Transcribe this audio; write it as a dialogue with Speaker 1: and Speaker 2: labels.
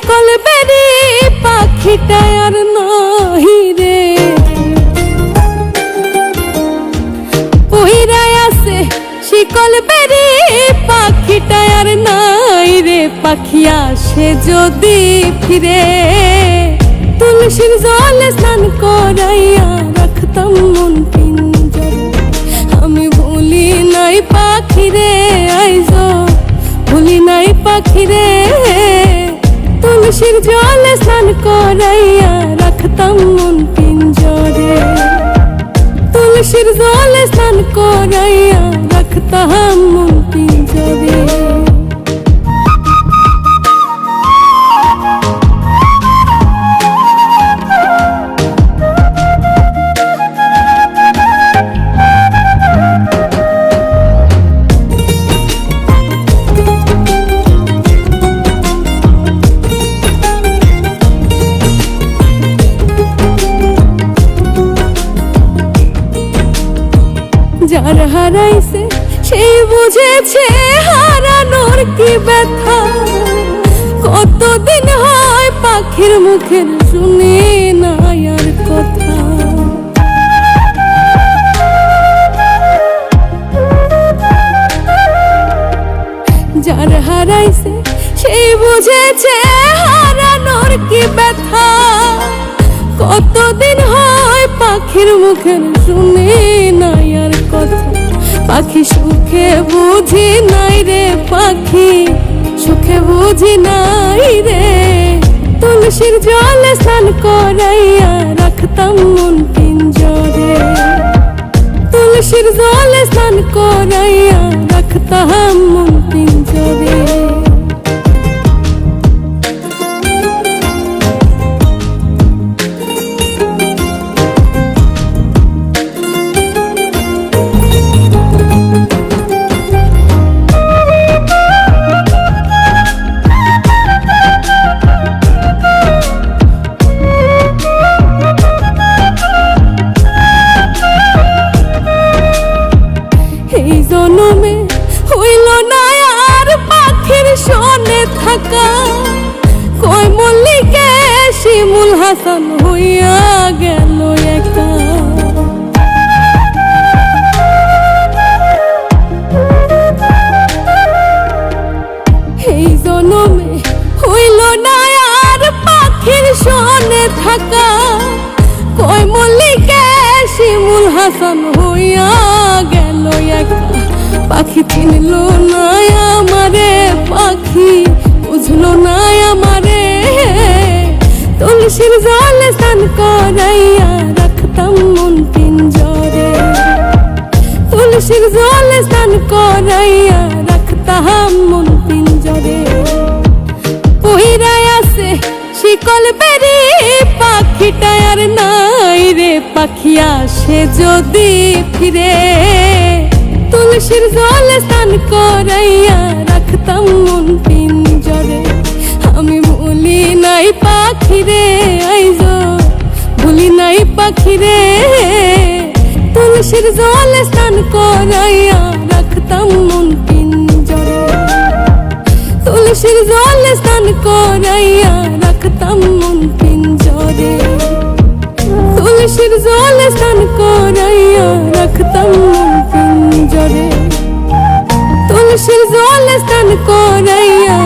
Speaker 1: শিকল বেরি পাখিটা আর নাহি রে, পইরায় আছে শিকল বেরি পাখিটা আর নাই রে। পাখি আসে যদি ফিরে, তুলসীর জলে স্নান করাইয়া রাখতাম মন পিঞ্জরে। আমি ভুলি নাই পাখি রে, আইজো ভুলি নাই পাখি রে। তুলসীর জলে স্নান করাইয়া রাখতাম মন পিঞ্জরে, তুলসীর জলে স্নান করাইয়া রাখতাম মন পিঞ্জরে। যার হারাইছে সেই বুঝেছে হারানোর কি ব্যথা। কতদিন হয় পাখির মুখের শুনে না আর কথা। যার হারাইছে সেই বুঝেছে হারানোর কি ব্যথা। কতদিন হয় পাখির মুখের শুনে নাই আর কথা। পাখি সুখে বুঝি নাই রে, পাখি সুখে বুঝি নাই রে। তুলসীর জলে স্নান করাইয়া রাখতাম মন পিঞ্জরে, তুলসীর জলে স্নান করাইয়া রাখতাম মন পিঞ্জরে। এই জনমে হইল না আর পাখির সনে থাকা। কই মল্লিকে শিমুল হাসান হইয়া গেল একা। এই জনমে হইল না আর পাখির সনে থাকা। কই মল্লিকে শিমুল হাসান হইয়া গেল একা। পাখি চিনলো না আমারে, পাখি বুঝলো না আমারে। তুলসীর জলে স্নান করাইয়া রাখতাম মন পিঞ্জরে, তুলসীর জলে স্নান করাইয়া রাখতাম মন পিঞ্জরে। পইরায় আছে শিকল বেরি পাখিটা আর নাই রে। পাখি আসে যদি ফিরে, তুলসীর জলে স্নান করাইয়া রাখতাম মন পিঞ্জরে। আমি ভুলি নাই পাখি রে, আইজো ভুলি নাই পাখি রে। তুলসীর জলে স্নান করাইয়া রাখতাম মন পিঞ্জরে, তুলসীর জলে স্নান করাইয়া রাখতাম মন পিঞ্জরে, তুলসীর জলে স্নান করাইয়া রাখতাম মন পিঞ্জরে, তুলসীর জলে স্নান করাইয়া